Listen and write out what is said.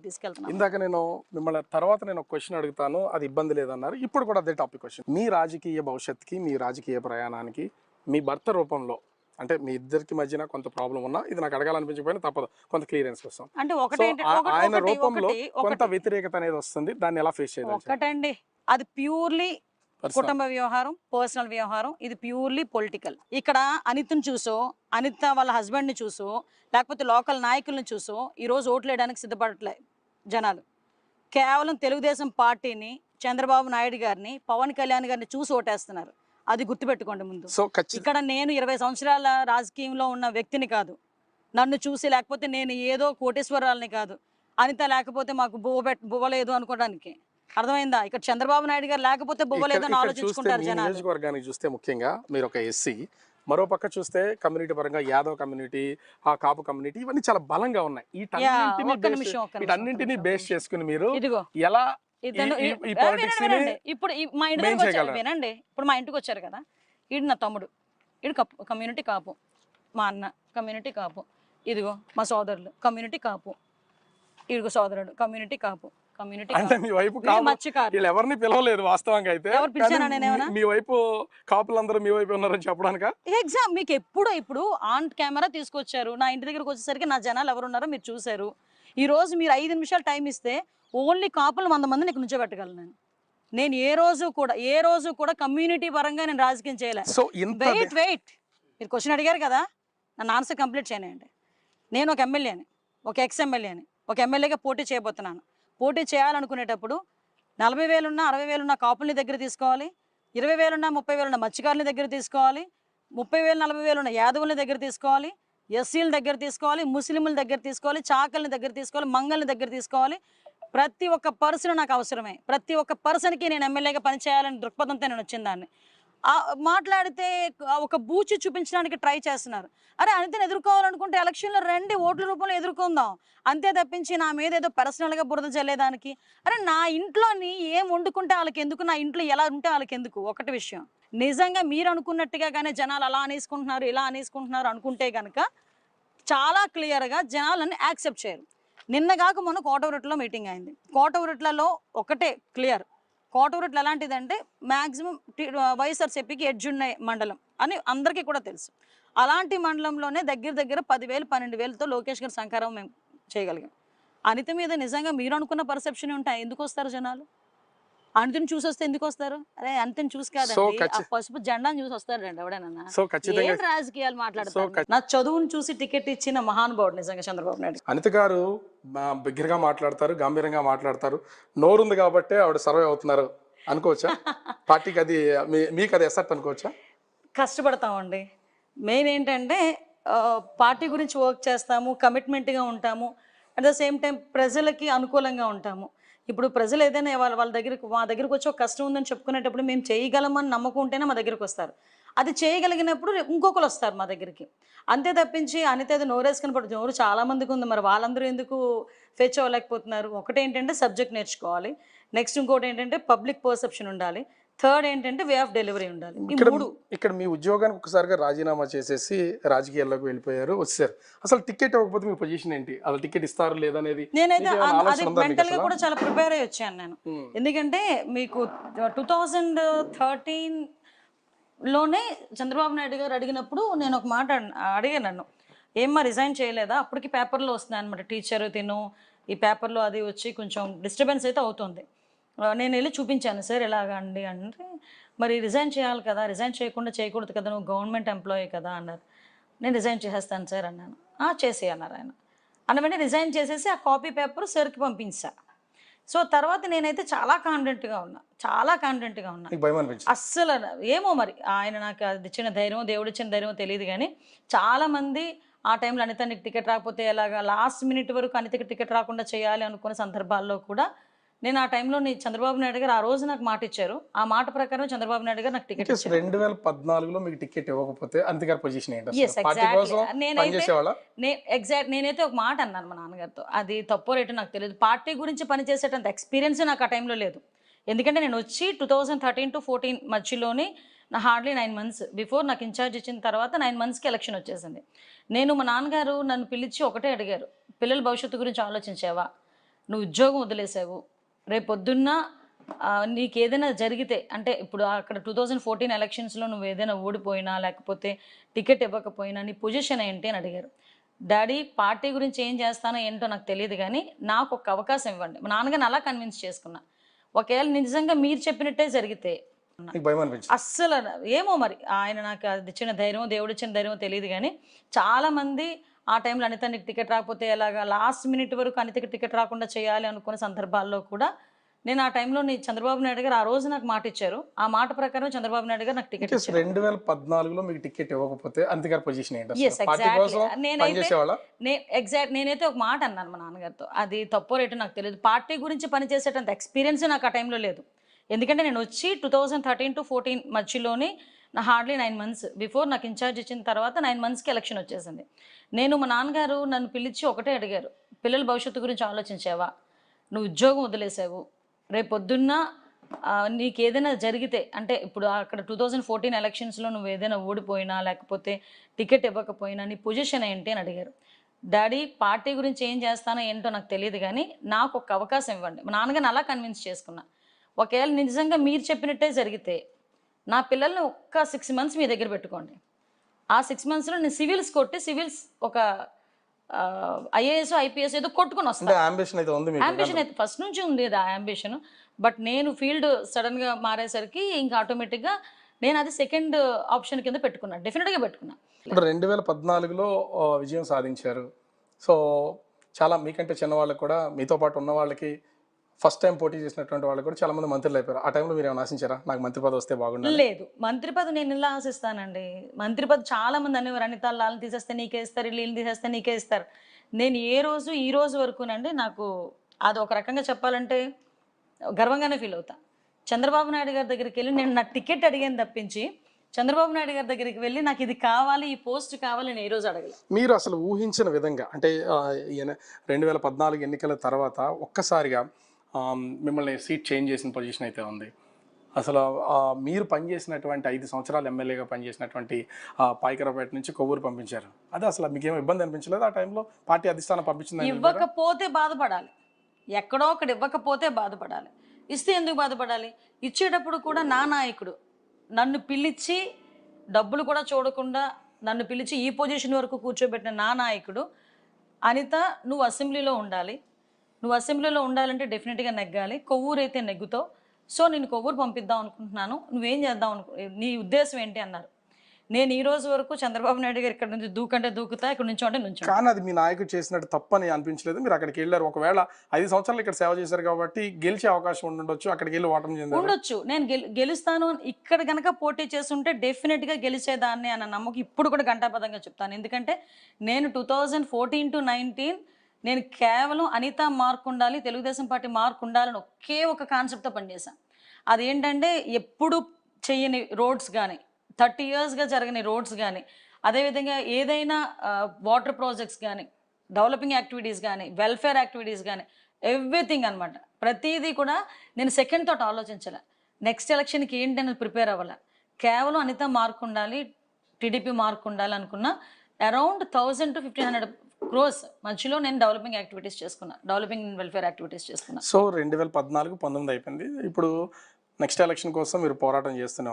తీసుకెళ్తున్నాను. ఇందాక మిమ్మల్ని తర్వాత ఒక క్వశ్చన్ అడుగుతాను, అది ఇబ్బంది లేదన్నారు. ఇప్పుడు కూడా అదే టాపిక్ క్వశ్చన్. మీ రాజకీయ భవిష్యత్తుకి, మీ రాజకీయ ప్రయాణానికి మీ భర్త రూపంలో, అంటే మీ ఇద్దరికి మధ్యన కొంత ప్రాబ్లం ఉన్నా, ఇది నాకు అడగాలనిపించకపోయినా తప్పదు, కొంత క్లియరెన్స్ కోసం. అంటే ఆయన రూపంలో కొంత వ్యతిరేకత అనేది వస్తుంది, దాన్ని ఎలా ఫేస్ చేయాలి? ఒకటండి, అది ప్యూర్లీ కుటుంబ వ్యవహారం, పర్సనల్ వ్యవహారం. ఇది ప్యూర్లీ పొలిటికల్. ఇక్కడ అనితను చూసో, అనిత వాళ్ళ హస్బెండ్ని చూసో, లేకపోతే లోకల్ నాయకులను చూసో ఈరోజు ఓట్లు వేయడానికి సిద్ధపడట్లే జనాలు. కేవలం తెలుగుదేశం పార్టీని, చంద్రబాబు నాయుడు గారిని, పవన్ కళ్యాణ్ గారిని చూసి ఓటేస్తున్నారు. అది గుర్తుపెట్టుకోండి ముందు. ఇక్కడ నేను 20 సంవత్సరాల రాజకీయంలో ఉన్న వ్యక్తిని కాదు. నన్ను చూసి, లేకపోతే నేను ఏదో కోటేశ్వరాలని కాదు, అనిత లేకపోతే మాకు బువ్వలేదు అనుకోవడానికి. అర్థమైందా? ఇక్కడ చంద్రబాబు నాయుడు గారు లేకపోతే బువ్వలేదు అని ఆలోచించుకుంటారు జనాలు. నియోజకవర్గానికి చూస్తే ముఖ్యంగా మీరు ఒక ఎస్సీ, మరో పక్క చూస్తే కమ్యూనిటీ పరంగా యాదవ్ కమ్యూనిటీ, ఆ కాపు కమ్యూనిటీ, ఇవన్నీ చాలా బలంగా ఉన్నాయి. వీటన్నింటినీ బేస్ చేసుకుని మీరు ఎలా ఇప్పుడు మా ఇంటికి వచ్చారు వినండి. ఇప్పుడు మా ఇంటికి వచ్చారు కదా, ఈడు నా తమ్ముడు, ఈడు కమ్యూనిటీ కాపు, మా అన్న కమ్యూనిటీ కాపు, ఇదిగో మా సోదరులు కమ్యూనిటీ కాపు, ఈడుగో సోదరుడు కమ్యూనిటీ కాపు. అంటే మీ వైపు ఎవరిని పిలవలేదు వాస్తవంగా అయితే, మీ వైపు కాపులందరూ మీ వైపు ఉన్నారని చెప్పడానిక ఎగ్జామ్ మీకు ఇప్పుడు ఆన్ కెమెరా తీసుకొచ్చారు. నా ఇంటి దగ్గరకు వచ్చేసరికి నా జనాలు ఎవరు ఉన్నారో మీరు చూసారు. ఈ రోజు మీరు 5 నిమిషాలు టైం ఇస్తే ఓన్లీ కాపులు 100 మందిని ఇక్కడ నుంచోబెట్టగలను. నేను ఏ రోజు కూడా కమ్యూనిటీ పరంగా నేను రాజకీయం చేయలేదు. వెయిట్ మీరు క్వశ్చన్ అడిగారు కదా, నన్ను ఆన్సర్ కంప్లీట్ చేయనండి. నేను ఒక ఎమ్మెల్యేని, ఒక ఎక్స్ ఎమ్మెల్యేని, ఒక ఎమ్మెల్యేగా పోటీ చేయబోతున్నాను. పోటీ చేయాలనుకునేటప్పుడు 40,000 ఉన్నా 60,000 ఉన్న కాపుల్ని దగ్గర తీసుకోవాలి, 20,000 ఉన్నా 30,000 ఉన్న మత్స్యకారుని దగ్గర తీసుకోవాలి, 30,000 40,000 ఉన్న యాదవుల్ని దగ్గర తీసుకోవాలి, ఎస్సీల దగ్గర తీసుకోవాలి, ముస్లింల దగ్గర తీసుకోవాలి, చాకల్ని దగ్గర తీసుకోవాలి, మంగళని దగ్గర తీసుకోవాలి. ప్రతి ఒక్క పర్సన్ నాకు అవసరమే. ప్రతి ఒక్క పర్సన్కి నేను ఎమ్మెల్యేగా పనిచేయాలని దృక్పథంతో నేను వచ్చిన దాన్ని. మాట్లాడితే ఒక బూచి చూపించడానికి ట్రై చేస్తున్నారు. అరే అనితని ఎదుర్కోవాలనుకుంటే ఎలక్షన్లో రండి, ఓట్ల రూపంలో ఎదుర్కొందాం, అంతే తప్పించి నా మీద ఏదో పర్సనల్గా బురద చల్లేదానికి. అరే నా ఇంట్లోని ఏం వండుకుంటే వాళ్ళకి ఎందుకు, నా ఇంట్లో ఎలా ఉంటే వాళ్ళకి ఎందుకు. ఒకటి విషయం, నిజంగా మీరు అనుకున్నట్టుగా కానీ జనాలు అలా అనేసుకుంటున్నారు, ఇలా అనేసుకుంటున్నారు అనుకుంటే కనుక చాలా క్లియర్గా జనాలని యాక్సెప్ట్ చేయరు. నిన్నగాక మొన్న కోటవరట్లో మీటింగ్ అయింది. కోటవరట్లలో ఒకటే క్లియర్, కోటవరట్లు ఎలాంటిదంటే మ్యాక్సిమం వైఎస్ఆర్సీపీకి ఎడ్జ్ ఉన్న మండలం అని అందరికీ కూడా తెలుసు. అలాంటి మండలంలోనే దగ్గర 10,000 12,000తో లోకేష్ గారి సంకారం మేము చేయగలిగాం. అనిత మీద నిజంగా మీరు అనుకున్న పర్సెప్షన్ ఉంటాయి, ఎందుకు వస్తారు జనాలు? అనితని చూసి వస్తే ఎందుకు వస్తారు? అరే అనితని చూసి కాదండి, ఆ పసుపు జెండాను చూసి వస్తారండి ఎవడైనా. ఏం రాజకీయాలు మాట్లాడతారు? నా చదువును చూసి టికెట్ ఇచ్చిన మహానుభావుడు నిజంగా చంద్రబాబు నాయుడు. అనిత గారు బిగ్గరగా మాట్లాడతారు, గంభీరంగా మాట్లాడతారు, నోరుంది కాబట్టి ఆవిడ సర్వే అవుతున్నారు అనుకోవచ్చా? పార్టీకి అది మీకు అది ఎసెట్ అనుకోవచ్చా? కష్టపడతామండి. మెయిన్ ఏంటంటే పార్టీ గురించి వర్క్ చేస్తాము, కమిట్మెంట్గా ఉంటాము, అట్ ద సేమ్ టైం ప్రజలకి అనుకూలంగా ఉంటాము. ఇప్పుడు ప్రజలు ఏదైనా మా దగ్గరకు వచ్చి ఒక కష్టం ఉందని చెప్పుకునేటప్పుడు మేము చేయగలమని నమ్మకం ఉంటేనే మా దగ్గరకు వస్తారు. అది చేయగలిగినప్పుడు ఇంకొకరు వస్తారు మా దగ్గరికి. అంతే తప్పించి అనిత ఏదో నోరేసుకుని పడుతుంది, నోరు చాలామందికి ఉంది, మరి వాళ్ళందరూ ఎందుకు ఫేస్ అవ్వలేకపోతున్నారు? ఒకటేంటంటే సబ్జెక్ట్ నేర్చుకోవాలి, నెక్స్ట్ ఇంకోటి ఏంటంటే పబ్లిక్ పర్సెప్షన్ ఉండాలి, థర్డ్ ఏంటంటే వే ఆఫ్ డెలివరీ ఉండాలి. ఇక్కడ మీ ఉద్యోగానికి ఒకసారిగా రాజీనామా చేసేసి రాజకీయాల్లోకి వెళ్ళిపోయారు, వచ్చారు. అసలు టికెట్ ఇవ్వకపోతే మీ పొజిషన్ ఏంటి? అసలు టికెట్ ఇస్తారు లేదనేది నేనైతే అది మెంటల్ గా కూడా చాలా ప్రిపేర్ అయ్యి వచ్చాను నేను. ఎందుకంటే మీకు 2013లోనే చంద్రబాబు నాయుడు గారు అడిగినప్పుడు నేను ఒక మాట అడిగాను, నన్ను ఏమ్మా రిజైన్ చేయలేదా? అప్పటికి పేపర్లో వస్తున్నాయి అనమాట, టీచర్ తిను ఈ పేపర్లో అది వచ్చి కొంచెం డిస్టర్బెన్స్ అయితే అవుతుంది. నేను వెళ్ళి చూపించాను, సార్ ఎలాగా అండి అంటే, మరి రిజైన్ చేయాలి కదా, రిజైన్ చేయకూడదు కదా, నువ్వు గవర్నమెంట్ ఎంప్లాయీ కదా అన్నారు. నేను రిజైన్ చేసేస్తాను సార్ అన్నాను. చేసి అన్నారు ఆయన. వెంటనే రిజైన్ చేసేసి ఆ కాపీ పేపర్ సార్కి పంపించా. సో తర్వాత నేనైతే చాలా కాన్ఫిడెంట్గా ఉన్నా. అస్సలు ఏమో మరి ఆయన నాకు అది ఇచ్చిన ధైర్యం, దేవుడు ఇచ్చిన ధైర్యం తెలియదు, కానీ చాలామంది ఆ టైంలో అనితకి టికెట్ రాకపోతే ఎలాగా, లాస్ట్ మినిట్ వరకు అనితకి టికెట్ రాకుండా చేయాలి అనుకున్న సందర్భాల్లో కూడా నేను ఆ టైంలో చంద్రబాబు నాయుడు గారు ఆ రోజు నాకు మాట ఇచ్చారు, ఆ మాట ప్రకారం చంద్రబాబు నాయుడు గారు నాకు టికెట్ ఇచ్చారు. 2014లో మీకు టికెట్ ఇవ్వకపోతే అంతే గారి పొజిషన్ ఏంటి? నేనైతే ఒక మాట అన్నాను మా నాన్నగారితో, అది తప్పో రేటు నాకు తెలియదు, పార్టీ గురించి పనిచేసేటంత ఎక్స్పీరియన్స్ నాకు ఆ టైంలో లేదు. ఎందుకంటే నేను వచ్చి 2013 to 14 మధ్యలోని నా హార్డ్లీ 9 months బిఫోర్ నాకు ఇన్ఛార్జ్ ఇచ్చిన తర్వాత 9 monthsకి ఎలక్షన్ వచ్చేసింది. మా నాన్నగారు నన్ను పిలిచి ఒకటే అడిగారు, పిల్లల భవిష్యత్తు గురించి ఆలోచించావా? నువ్వు ఉద్యోగం వదిలేసావు, రేపొద్దున్న నీకు ఏదైనా జరిగితే, అంటే ఇప్పుడు అక్కడ 2014 ఎలక్షన్స్లో నువ్వు ఏదైనా ఓడిపోయినా లేకపోతే టికెట్ ఇవ్వకపోయినా నీ పొజిషన్ ఏంటి అని అడిగారు. డాడీ పార్టీ గురించి ఏం చేస్తానో ఏంటో నాకు తెలియదు, కానీ నాకు ఒక అవకాశం ఇవ్వండి. మా నాన్నగారిని అలా కన్విన్స్ చేసుకున్నా. ఒకవేళ నిజంగా మీరు చెప్పినట్టే జరిగితే మీకు భయం అనిపించింది? అస్సలు ఏమో మరి ఆయన నాకు అది ఇచ్చిన ధైర్యం, దేవుడు ఇచ్చిన ధైర్యం తెలియదు, కానీ చాలామంది ఆ టైంలో అనిత నీకు టికెట్ రాకపోతే ఎలాగా, లాస్ట్ మినిట్ వరకు అనితకి టికెట్ రాకుండా చేయాలి అనుకున్న సందర్భాల్లో కూడా నేను ఆ టైంలో చంద్రబాబు నాయుడు గారు ఆ రోజు నాకు మాట ఇచ్చారు. ఆ మాట ప్రకారం చంద్రబాబు నాయుడు గారు నాకు టికెట్ ఇచ్చారు. 2014లో మీకు టికెట్ ఇవ్వకపోతే అనిత గారి పొజిషన్ ఏంటి? Yes, party exactly. కోసం పనిచేసేవాళ్ళ? నేనైతే ఒక మాట అన్నాను మా నాన్నగారితో, అది తప్పో రేటో నాకు తెలియదు. పార్టీ గురించి పనిచేసేటంత ఎక్స్పీరియన్స్ నాకు ఆ టైంలో లేదు. ఎందుకంటే నేను వచ్చి 2013 to 14 మధ్యలోనే నా హార్డ్లీ 9 months బిఫోర్ నాకు ఇన్ఛార్జ్ ఇచ్చిన తర్వాత 9 monthsకి ఎలక్షన్ వచ్చేసింది. మా నాన్నగారు నన్ను పిలిచి ఒకటే అడిగారు, పిల్లల భవిష్యత్తు గురించి ఆలోచించావా, నువ్వు ఉద్యోగం వదిలేసావు, రేపొద్దున్న నీకు ఏదైనా జరిగితే, అంటే ఇప్పుడు అక్కడ 2014 ఎలక్షన్స్లో నువ్వు ఏదైనా ఓడిపోయినా లేకపోతే టికెట్ ఇవ్వకపోయినా నీ పొజిషన్ ఏంటి అని అడిగారు. డాడీ పార్టీ గురించి ఏం చేస్తానో ఏంటో నాకు తెలియదు, కానీ నాకు ఒక అవకాశం ఇవ్వండి. మా నాన్నగారిని అలా కన్విన్స్ చేసుకున్నా. ఒకవేళ నిజంగా మీరు చెప్పినట్టే జరిగితే నా పిల్లల్ని ఒక్క 6 months మీ దగ్గర పెట్టుకోండి. ఆ 6 monthsలో నేను సివిల్స్ కొట్టి సివిల్స్ ఒక ఐఏఎస్ ఐపీఎస్ ఏదో కొట్టుకొని వస్తాను. అంబిషన్ అయితే ఉంది మీకు? అంబిషన్ అయితే ఫస్ట్ నుంచి ఉంది ఆ అంబిషన్. బట్ నేను ఫీల్డ్ సడన్గా మారేసరికి ఇంకా ఆటోమేటిక్గా నేను అది సెకండ్ ఆప్షన్ కింద పెట్టుకున్నాను, డెఫినెట్గా పెట్టుకున్నాను. ఇప్పుడు 2014లో విజయం సాధించారు. సో చాలా మీకంటే చిన్న వాళ్ళకి కూడా, మీతో పాటు ఉన్న వాళ్ళకి, ఫస్ట్ టైం పోటీ చేసినటువంటి వాళ్ళు కూడా చాలా మంది మంత్రులు అయిపోయారు. ఆ టైంలో మీరు ఏమైనా ఆశించారా, నాకు మంత్రి పదవి వస్తే బాగుండాలి? లేదు, మంత్రి పదవి నేను ఇలా ఆశిస్తానండి. మంత్రి పదవి చాలా మంది అనేవారు, అనిత వాళ్ళని తీసేస్తే నీకే ఇస్తారు, వీళ్ళని తీసేస్తే నీకే ఇస్తారు. నేను ఈ రోజు వరకునండి నాకు అది ఒక రకంగా చెప్పాలంటే గర్వంగానే ఫీల్ అవుతా. చంద్రబాబు నాయుడు గారి దగ్గరికి వెళ్ళి నేను నా టికెట్ అడిగాను తప్పించి చంద్రబాబు నాయుడు గారి దగ్గరికి వెళ్ళి నాకు ఇది కావాలి, ఈ పోస్ట్ కావాలి నేను ఏ రోజు అడగలేదు. మీరు అసలు ఊహించిన విధంగా, అంటే 2014 ఎన్నికల తర్వాత ఒక్కసారిగా మిమ్మల్ని సీట్ చేంజ్ చేసిన పొజిషన్ అయితే ఉంది. అసలు మీరు పనిచేసినటువంటి 5 సంవత్సరాలు ఎమ్మెల్యేగా పనిచేసినటువంటి పాయకరావుపేట నుంచి కొవ్వూరు పంపించారు. అదే అసలు మీకేమో ఇబ్బంది అనిపించలేదు ఆ టైంలో? పార్టీ అధిష్టానం పంపించింది. ఇవ్వకపోతే బాధపడాలి, ఎక్కడో ఒకటి ఇవ్వకపోతే బాధపడాలి, ఇస్తే ఎందుకు బాధపడాలి? ఇచ్చేటప్పుడు కూడా నా నాయకుడు నన్ను పిలిచి డబ్బులు కూడా చూడకుండా నన్ను పిలిచి ఈ పొజిషన్ వరకు కూర్చోబెట్టిన నా నాయకుడు, అనిత నువ్వు అసెంబ్లీలో ఉండాలి, నువ్వు అసెంబ్లీలో ఉండాలంటే డెఫినెట్గా నెగ్గాలి, కొవ్వూరు అయితే నెగ్గుతావు, సో నేను కొవ్వూరు పంపిద్దాం అనుకుంటున్నాను, నువ్వేం చేద్దాం నీ ఉద్దేశం ఏంటి అన్నారు. నేను ఈ రోజు వరకు చంద్రబాబు నాయుడు గారు ఇక్కడ నుంచి దూకంటే దూకుతా, ఇక్కడ నుంచి అంటే నుంచి. కానీ అది మీ నాయకుడు చేసినట్టు తప్పని అనిపించలేదు? మీరు అక్కడికి వెళ్ళారు, ఒకవేళ 5 సంవత్సరాలు ఇక్కడ సేవ చేశారు కాబట్టి గెలిచే అవకాశం ఉండొచ్చు, అక్కడికి వెళ్ళి ఓటమి చెందారు ఉండొచ్చు. నేను గెలుస్తాను ఇక్కడ కనుక పోటీ చేస్తుంటే డెఫినెట్గా గెలిచేదాన్ని అన్న నమ్మకం ఇప్పుడు కూడా ఘంటాపథంగా చెప్తాను. ఎందుకంటే నేను 2014 to 19 నేను కేవలం అనిత మార్క్ ఉండాలి, తెలుగుదేశం పార్టీ మార్క్ ఉండాలని ఒకే ఒక కాన్సెప్ట్తో పనిచేశాను. అదేంటంటే ఎప్పుడు చెయ్యని రోడ్స్ కానీ, 30 yearsగా జరగని రోడ్స్ కానీ, అదేవిధంగా ఏదైనా వాటర్ ప్రాజెక్ట్స్ కానీ, డెవలపింగ్ యాక్టివిటీస్ కానీ, వెల్ఫేర్ యాక్టివిటీస్ కానీ, ఎవ్రీథింగ్ అనమాట. ప్రతిదీ కూడా నేను సెకండ్ థాట్ ఆలోచించాలి, నెక్స్ట్ ఎలక్షన్కి ఏంటి అనేది ప్రిపేర్ అవ్వాలి. కేవలం అనిత మార్క్ ఉండాలి, టీడీపీ మార్క్ ఉండాలి అనుకున్న అరౌండ్ 1000 to 1500 crores మధ్యలో నేను డెవలపింగ్ యాక్టివిటీస్ చేసుకున్నా, డెవలపింగ్ వెల్ఫేర్ యాక్టివిటీస్ చేసుకున్నా. సో 2014, 19 అయిపోయింది. ఇప్పుడు నెక్స్ట్ ఎలక్షన్ కోసం మీరు పోరాటం చేస్తూనే